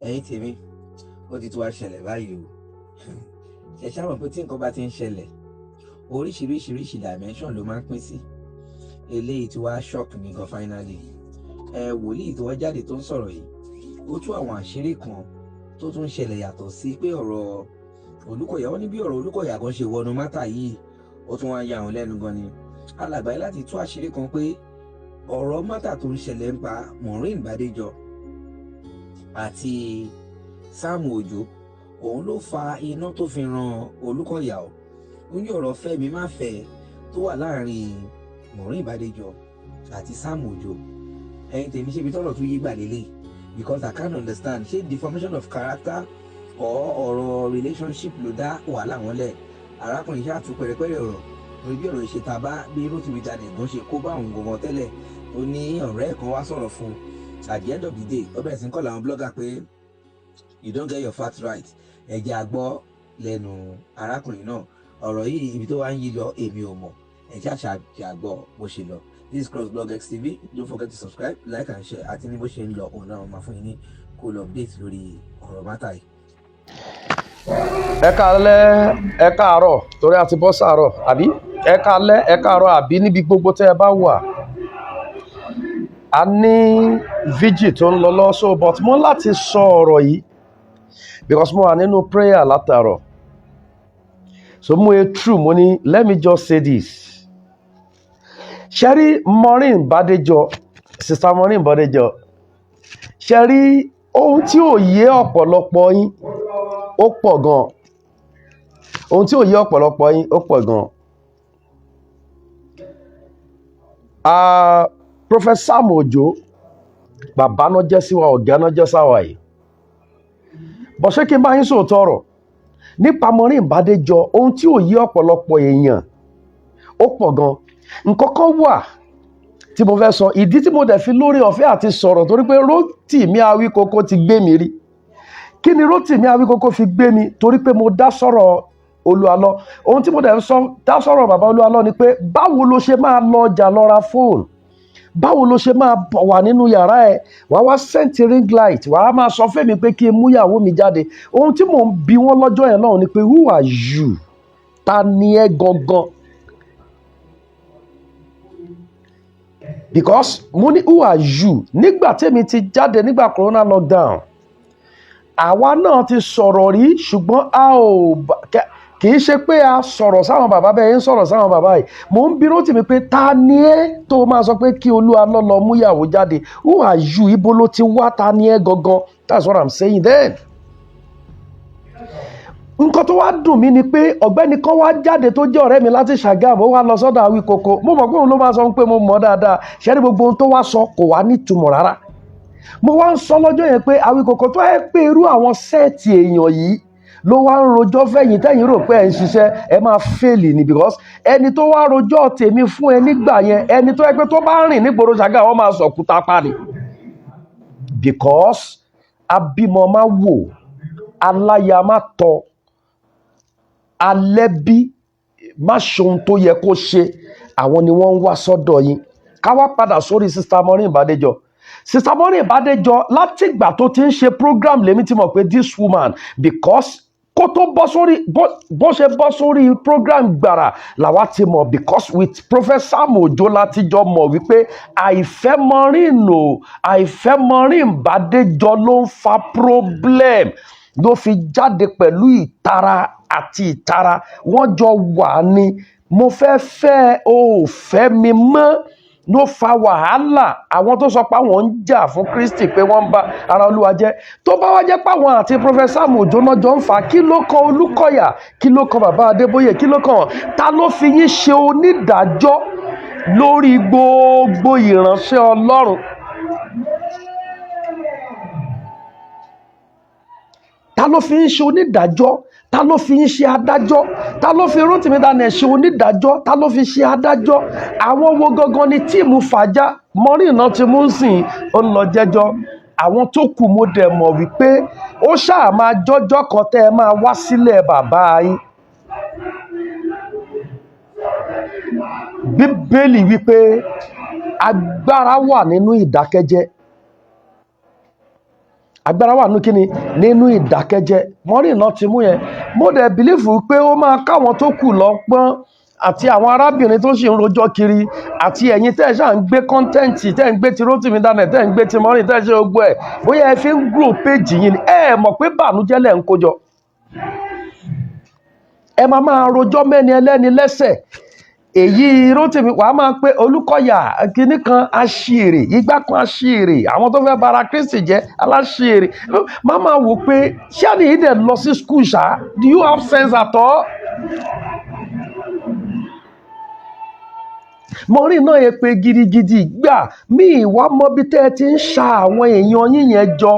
ẹ̀yin tèmi ó ti tún wá ṣẹlẹ̀ báyìí o ṣe ṣáà pé tí nǹkan bá ti ń ṣẹlẹ̀ oríṣiríṣi dimension ló máa ń pín sí. Eléyìí tí wàá shock mi gan finally. Wòlíì tó wá jáde tó ń sọ̀rọ̀ yìí ó tú àwọn àṣírí kan tó tún ń ṣẹlẹ̀ yàtọ̀ sí pé ọ̀rọ̀ Olúkọ̀yà, ó ní bí ọ̀rọ̀ Olúkọ̀yà kan ṣe wọnú mátà yìí ó tún wá yà wọ́n lẹ́nu gan ni. Alàgbà láti tú àṣírí kan pé ọ̀rọ̀ mátà tó ń ṣẹlẹ̀ ń pa Maureen Bàdéjọ àti Sam Òjó òun ló fa iná tó fi ran Olúkọ̀yà o. Ó ní ọ̀rọ̀ fẹ́mi má fẹ́ tó wà láàrin Maureen Bàdéjọ àti Sam Òjó. Ẹ̀yin tèmi ṣe ibi tọ́rọ̀ tún yí gbà lélẹ̀ because I can't understand ṣé deformation of character or ọ̀rọ̀ relationship ló dá wàhálà wọn lẹ̀. Arákùnrin ṣáà tún pẹ̀rẹ̀pẹ̀rẹ̀ ọ̀rọ̀ lórí bí ọ̀rọ̀ ìṣe tàbá bí Rótìmí Jàdẹ̀gún ṣe kó bá òun gangan tẹ́lẹ̀. Ó ní ọ̀rẹ́ kan wá sọ̀rọ̀ fún un at the end of the day ó bẹ̀rẹ̀ sí ń kọ́ làwọn blogger pé you don't get your facts right. Ẹ jẹ́ a gbọ́ lẹ́nu arákùnrin náà. Ọ̀rọ̀ yìí ibi tó wá ń yí lọ èmi ò mọ̀. Ẹ jẹ́ àgbọ̀ bó ṣe lọ. This is CrossBlogX TV. Don't forget to subscribe, like and share. Àti ní bó ṣe ń lọ òun náà máa fún yín ní cool update lórí ọ̀rọ̀ mátà yìí. Ẹ káalẹ́, ẹ káàárọ̀ torí a ti bọ́ sáàárọ̀ àbí ẹ káalẹ́, ẹ káàárọ̀ àbí níbi gbogbo tẹ́ ẹ bá wà. A ní vigil tó ń lọ lọ́sọ̀ but mo láti sọ ọ̀rọ̀ yìí because mo wà nínú prayer látàárọ̀. So mo ye true mo ní let me just say this. Ṣẹ́rí Maureen Bàdéjọ, Sister Maureen Bàdéjọ, ṣẹ́rí ohun tí ò yé ọ̀pọ̀lọpọ̀ yín ó pọ̀ gan. Ohun tí ò yé ọ̀pọ̀lọpọ̀ yín ó pọ̀ gan. Prophet Sam Òjó, bàbá náà jẹ́ sí wa, ọ̀gá náà jẹ́ sáwà yìí. Bọ̀ ṣé kí n bá yín sòótọ́ ọ̀rọ̀ nípa Maureen Bàdéjọ, ohun tí ò yé ọ̀pọ̀lọpọ̀ èèyàn ó pọ̀ gan. Nǹkan kan wà tí mo fẹ́ sọ, ìdí tí mo dẹ̀ fi lórí ọ̀fẹ́ àti sọ̀rọ̀ torí pé Rótìmí Awíkókó ti gbé mi rí. Kí ni Rótìmí Awíkókó fi gbé mi? Torí pé mo dá sọ̀rọ̀ Olúalọ. Ohun tí mo dẹ̀ sọ dá sọ̀rọ̀ bàbá Olúalọ ni pé báwo ló ṣe máa lọ ọjà lọ ra fóònù? Báwo ló ṣe máa wà nínú yàrá ẹ̀? Wàá wá sẹ́ǹtì ring light, wàá máa sọ fẹ́mi pé kí n mú ìyàwó mi jáde. Ohun tí mò ń bi wọ́n lọ́jọ́ yẹn náà ni pé who are you? Ta ni ẹ gangan? Because mo ní who are you? Nígbà tèmi ti jáde nígbà corona lockdown, àwa náà ti sọ̀rọ̀ rí ṣùgbọ́n kì í ṣe pé a sọ̀rọ̀ sáwọn bàbá bẹ́ẹ̀ ń sọ̀rọ̀ sáwọn bàbá yìí. Mo ń bi Rótìmí pé ta ni ẹ́ tó máa sọ pé kí Olúalọ lọ mú ìyàwó jáde? Who are you? Ibo ló ti wá? Ta ni ẹ́ gangan? That's what I'm saying then. Nǹkan tó wá dùn mí ni pé ọ̀gbẹ́ni kan wá jáde tó jẹ́ ọ̀rẹ́ mi láti Ṣàgámù, ó wá lọ sọ́dọ̀ Awíkókó. Mo mọ̀ pé òun ló máa sọ pé mo mọ̀ dáadáa. Ṣé ní gbogbo ohun tó wá sọ kò wá nítumọ̀ rárá. Mo wá ń sọ lọ́jọ́ yẹn pé Awíkókó tó ẹ pé irú àwọn sẹ́ẹ̀tì èèyàn yìí ló wá ń rojọ́ fẹ̀yìn tẹ́yìn rò pé ẹ̀ ń ṣiṣẹ́ ẹ máa fèlì ni because ẹni tó wá rojọ́ tèmi fún ẹ nígbà yẹn ẹni tó ẹ pé tó bá rìn nígboro Ṣàgámù wọ́n máa sọ̀kúta pa ni because abímọ máa wò aláya máa tọ alẹ́bí má ṣohun tó yẹ kó ṣe, àwọn ni wọ́n ń wá sọ́dọ̀ yín. Ká wá padà sórí Sister Maureen Bàdéjọ. Sister Maureen Bàdéjọ látìgbà tó ti ń ṣe program lèmi ti mọ̀ pé this woman because kó tó bọ́ sórí bó ṣe bọ́ sórí program gbàrà làwa ti mọ̀ because with Prophet Sam Òjó láti jọ mọ̀ wípé àìfẹ́ Maureen Bàdéjọ ló ń fa problem ló fi jáde pẹ̀lú ìtara àti ìtara. Wọ́n jọ wà ní mo fẹ́ o ò fẹ́ mi mọ́ ló fa wàhálà. Àwọn tó sọ pé àwọn ń jà fún Kristi pé wọ́n ń bá ara Olúwa jẹ́ tó bá wá jẹ́ pé àwọn àti Prophet Sam Òjó náà jọ ń fà, kí ló kan Olúkọ̀yà, kí ló kan bàbá Adébóyè, kí ló kan ta ló fi yín ṣe onídàájọ́ lórí gbogbo ìránṣẹ́ Ọlọ́run? Ta ló fi ń ṣe onídàájọ́? Ta ló fi ń ṣe adájọ́? Ta ló fi Rótìmí Daniel ṣe onídàájọ́? Ta ló fi ṣe adájọ́? Àwọn wo gangan ni tíìmù fàájà? Maureen náà ti mú sìn ó ń lọ jẹ́jọ́. Àwọn tó kù mo dẹ̀ mọ̀ wípé ó ṣáà máa jọ́jọ́ kan tẹ́ ẹ máa wá sílẹ̀ bàbá yín. Bíbélì wípé agbára wà nínú ìdákẹ́jẹ́. agbára wà nínú kíni nínú ìdákẹ́jẹ́. Maureen náà ti mú yẹn. Mo dẹ̀ bìlífù pé ó máa káwọn tó kù lọ́gbọ́n àti àwọn arábìnrin tó sì ń rojọ́ kiri àti ẹ̀yin tẹ́ ẹ ṣáà ń gbé kọ́ńtẹ́ǹtì tẹ́ ẹ ń gbé ti Rotimi Daniel tẹ́ ẹ ń gbé ti Maureen tẹ́ ẹ ṣe gbogbo ẹ̀ bóyá ẹ fi ń grow page yìí ni ẹ mọ̀ pé bànújẹ́ lẹ̀ ń kójọ. Ẹ máa rojọ́ mẹ́ni ẹlẹ́ni lẹ́sẹ̀. Èyí Rotimi wàá máa pé Olúkọ̀yà kìíní kan aṣèrè igbá kan aṣèrè àwọn tó fẹ́ bara Kristi jẹ́ aláṣèrè. Máa wò pé ṣé àníyí dẹ̀ lọ sí school ṣá? Do you have sense at all? Maureen náà yẹ pé gidigidi gbà mí ìwà mọ́bí tẹ́ ẹ ti ń ṣa àwọn èèyàn yín yẹn jọ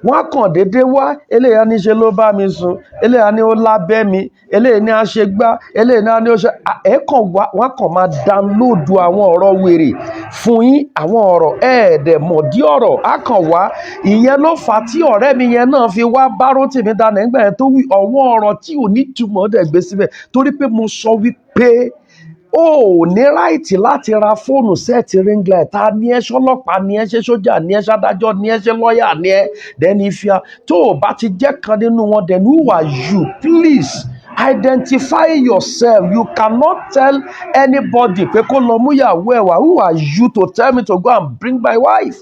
wọ́n á kàn déédéé wá eléyà ní ṣe ló bá mi sùn eléyà ní ó lábẹ́ mi eléyà ní a ṣe gbá eléyà ní ó ṣe ẹ̀ẹ́kàn wá wọ́n á kàn máa dánlóòdù àwọn ọ̀rọ̀ wèrè fún yín àwọn ọ̀rọ̀ ẹ̀ẹ́dẹ̀ mọ̀dí ọ̀rọ̀ á kàn wá ìyẹn ló fà á tí ọ̀rẹ́ mi yẹn náà fi wá bá Rotimi Daniel nígbà yẹn tó wí ọ̀wọ́n ọ̀rọ̀ tí ò ní túmọ̀ dẹ̀ gbé síbẹ̀ torí pé mo sọ wípé o ò ní ráìtì láti ra fóònù sẹ́ẹ̀tì ring light ta ní ẹ ṣọlọ́pàá ní ẹ ṣe sójà ní ẹ ṣadájọ́ ní ẹ ṣe lọ́ọ̀yà ní ẹ dẹ́ni ìfia tó o bá ti jẹ́ kan nínú wọn then who are you? Please identify yourself. You cannot tell anybody pé kó lọ mú ìyàwó ẹ̀ wá. Who are you to tell me to go and bring my wife?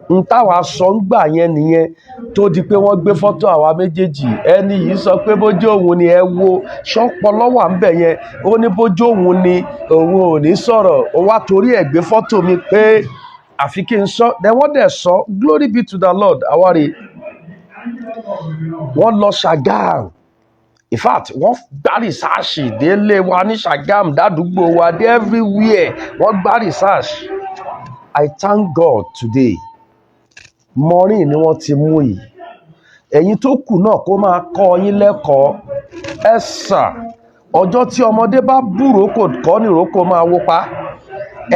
N táwa sọ ń gbà yẹn nìyẹn tó di pé wọ́n gbé fọ́tò àwa méjèèjì ẹni yìí sọ pé bójú òun ni ẹ wo ṣọ́pọlọ wà ń bẹ̀ yẹn ó ní bójú òun ni òun ò ní sọ̀rọ̀ ó wá torí ẹ̀ gbé fọ́tò mi pé àfi kí n sọ then wọ́n dẹ̀ sọ glory be to the Lord àwárí wọ́n lọ Ṣàgámù in fact wọ́n gbá rìsáàṣì délé wa ní Ṣàgámù dádúgbò wa dé everywhere wọ́n gbá rìsáàṣì. I thank God today Maureen ni wọ́n ti mú yìí ẹ̀yin tó kù náà kó máa kọ́ yín lẹ́kọ̀ọ́ ẹ sà ọjọ́ tí ọmọdé bá búròkò kọ́ nìrókò máa wó pa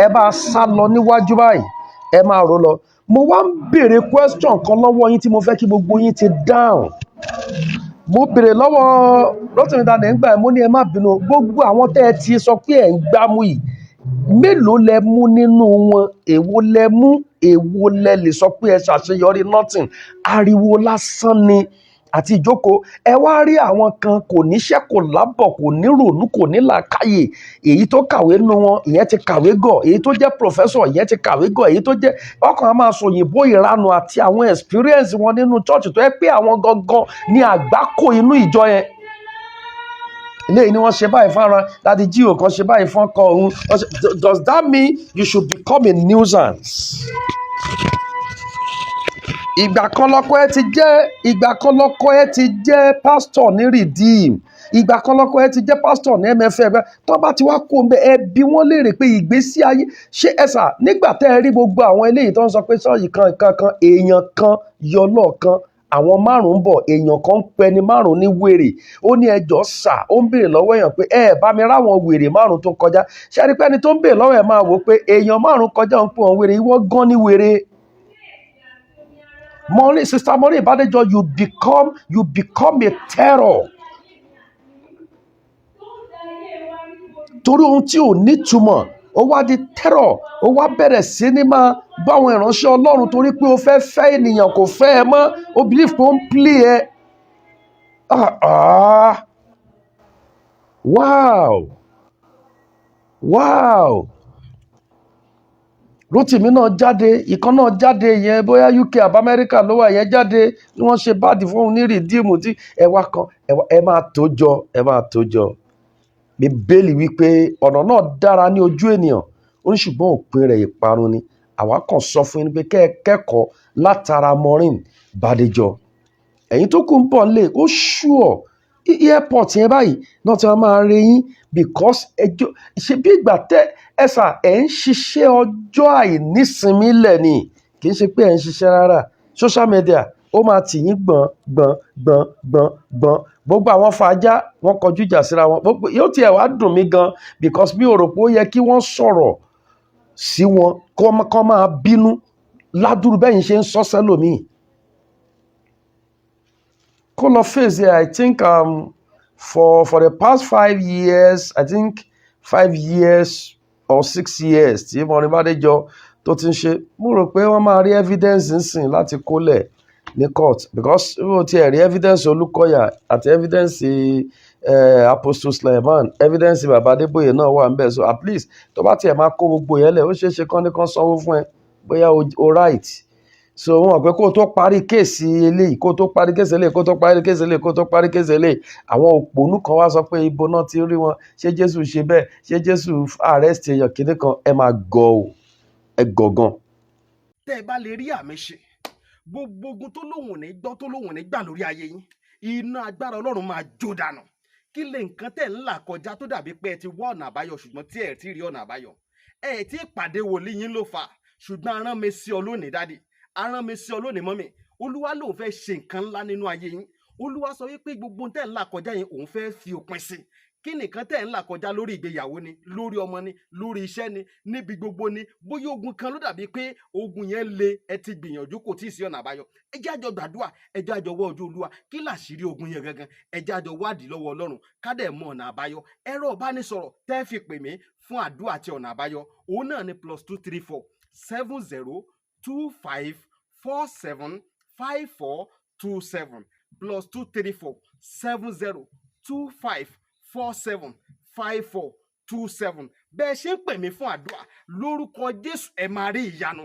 ẹ bá sá lọ níwájú báyìí ẹ máa rò lọ. Mo wá ń béèrè question kan lọ́wọ́ yín tí mo fẹ́ kí gbogbo yín ti dáhùn. Mo béèrè lọ́wọ́ Rotimi Daniel nígbà mo ní ẹ má bínú gbogbo àwọn tẹ́ ẹ ti sọ pé ẹ̀ ń gbámú yìí mélòó lẹ mú nínú wọn èwo lẹ mú èwo lẹ lè sọ pé ẹ ṣàṣeyọrí nothing ariwo lásán ni àti ìjókòó ẹ wá rí àwọn kan kò níṣẹ́ kò lábọ̀ kò ní rònú kò ní làákàyè èyí tó kàwé nínú wọn ìyẹn ti kàwé gọ̀ èyí tó jẹ́ professor ìyẹn ti kàwé gọ̀ èyí tó jẹ́ ọkàn á máa sọ òyìnbó ìranu àti àwọn experience wọn nínú church tó yẹ pé àwọn gangan ní àgbákò inú ìjọ yẹn eléyìí ni wọ́n ṣe báyìí fáwọn láti jí òkan ṣe báyìí fún ọkọ òun. Does that mean you should become a nuisance? ìgbà kan lọ́kọ ẹ ti jẹ́ pastor ní Redeem ìgbà kan lọ́kọ ẹ ti jẹ́ pastor ní MFM tó bá ti wá kó ń bẹ ẹ bí wọ́n léèrè pé ìgbésí ayé ṣé ẹ̀sà nígbà tẹ́ ẹ rí gbogbo àwọn eléyìí tó ń sọ pé sọ́ọ̀yì kan èèyàn kan yọ lọ́ọ̀kan àwọn márùn-ún bọ̀ èèyàn kan ń pẹ ní márùn-ún ní wèrè ó ní ẹjọ́ sà ó ń béèrè lọ́wọ́ èèyàn pé ẹ bá mi ráwọn wèrè márùn-ún tó kọjá ṣẹ́rí pẹ́ni tó ń béèrè lọ́wọ́ ẹ̀ máa wò pé èèyàn márùn-ún kọjá ń pè wọ́n wèrè ìwọ gan ní wèrè. Sister Maureen Badejo, you become a terror. Torí ohun tí ò nítumọ̀ ó wá di terror ó wá bẹ̀rẹ̀ sí ní máa báwọn ìránṣẹ́ Ọlọ́run torí pé ó fẹ́ ènìyàn kò fẹ́ ẹ mọ́ ó believe pé ó ń play ẹ. Wow. Rotimi náà jáde ìkan náà jáde yẹn bóyá UK àbí Amẹ́ríkà ló wà yẹn jáde ni wọ́n ṣe báàdì fún un ní Redeem tí ẹwà kan ẹ máa tó jọ Bíbélì wípé ọ̀nà náà dára ní ojú ènìyàn ó ní ṣùgbọ́n òpin rẹ̀ ìparun ni àwa kàn sọ fún yín pé kẹ́ ẹ kẹ́kọ̀ọ́ látara Maureen Badejo ẹ̀yin tó kù ń bọ̀ nílé ó ṣùọ̀ airport yẹn báyìí náà tí wọ́n máa rí yín because ẹjọ́ ṣe bí ìgbà tẹ́ ẹ̀sà ẹ̀ ń ṣiṣẹ́ ọjọ́ àìnísinmi lẹ̀ ni kì í ṣe pé ẹ̀ ń ṣiṣẹ́ rárá social media ó máa tì yín gbọ̀n gbogbo àwọn fàájà wọn kọjú ìjà síra wọn gbogbo yóò tiẹ̀ wá dùn mí gan because mi ò rò pé ó yẹ kí wọ́n sọ̀rọ̀ sí wọn kọ́ máa bínú ládùúrú bẹ́yìn ṣe ń sọ sẹ́lòmíì. Kó lọ face I think for the past 5 years I think 5 years or 6 years tí Maureen Badejo tó ti ń ṣe, mo rò pé wọ́n máa rí evidence nsìn láti kólẹ̀ ní court, because ó ti rí evidence Olúkọ̀yà àti evidence Apostle Suleiman, evidence bàbá Adébóyè náà wà ń bẹ̀, so at least tó bá tiẹ̀ máa kó gbogbo yẹn lẹ̀ ó ṣeé ṣe kán ní kán sanwó fún ẹ bóyá o right. So wọn pé kó tó parí kéèsì eléyìí kó tó parí kéèsì eléyìí kó tó parí kéèsì eléyìí kó tó parí kéèsì eléyìí àwọn òpònú kan wá sọ pé ibo náà ti rí wọn, ṣé Jésù ṣe bẹ́ẹ̀, ṣé Jésù arrest èèyàn kìíní kan, ẹ máa gọ̀ ọ́, ẹ gọ̀gàn. tẹ́ ẹ bá lè rí àmì ṣe gbogbo ogun tó lóhùn ní gbọ́ tó lóhùn ní gbà lórí ayé yín, iná agbára Ọlọ́run máa jó dànù. kí lè nǹkan tẹ̀ ń là kọjá tó dàbí pé ẹ ti wá ọ̀nà àbáyọ ṣùgbọ́n tí ẹ ti rí ọ̀nà àbáyọ, ẹ ti pàdé wòlíì yín ló fà, ṣùgbọ́n arán mi sí ọ lónìí dádì, arán mi sí ọ lónìí mọ́mì, Olúwa lòun fẹ́ ṣe nǹkan ńlá nínú ayé yín. Olúwa sọ wípé gbogbo tẹ̀ ń là kọjá yẹn òun fẹ́ fi òpin sí. kí nìkan tẹ̀ ń là kọjá lórí ìgbéyàwó ni, lórí ọmọ ni, lórí iṣẹ́ ni, níbi gbogbo ni, bóyá ogun kan ló dàbí pé ogun yẹn le, ẹ ti gbìyànjú kò tí ì sí ọ̀nà àbáyọ, ẹ jẹ́ àjọ gbàdúrà, ẹ jẹ́ àjọ wá ojú Olúwa, kí làṣírí ogun yẹn gangan, ẹ jẹ́ àjọ wádìí lọ́wọ́ Ọlọ́run ká dẹ̀ mọ ọ̀nà àbáyọ. ẹ̀rọ ìbánisọ̀rọ̀ tẹ́ fi pè mí fún àdúrà àti ọ̀nà àbáyọ òun náà ni +234 7025 475427 +234 7025 475427. bẹ́ẹ̀ ṣe ń pè mí fún àdúrà lórúkọ Jésù ẹ máa rí ìyanu.